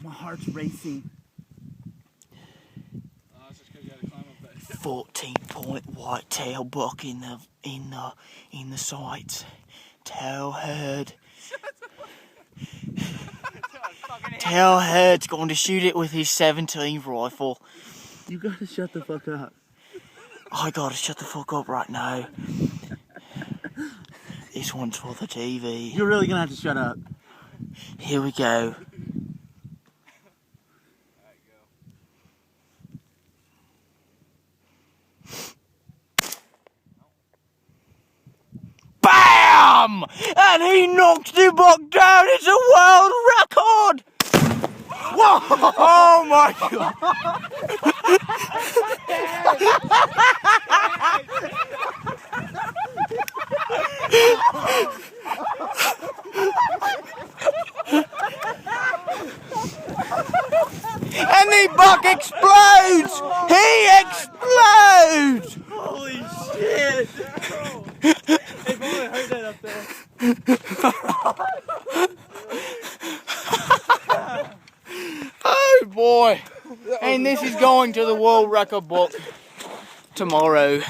My heart's racing. 14-point whitetail buck in the sights. Tail herd. Tail herd's going to shoot it with his 17 rifle. You gotta shut the fuck up. I gotta shut the fuck up right now. This one's for the TV. You're really gonna have to shut up. Here we go. BAM! And he knocked the buck down. It's a world record. Whoa! Oh my god! And the buck explodes! He explodes! Holy shit! If only I heard that up there. Oh boy! And this is going to the world record book tomorrow.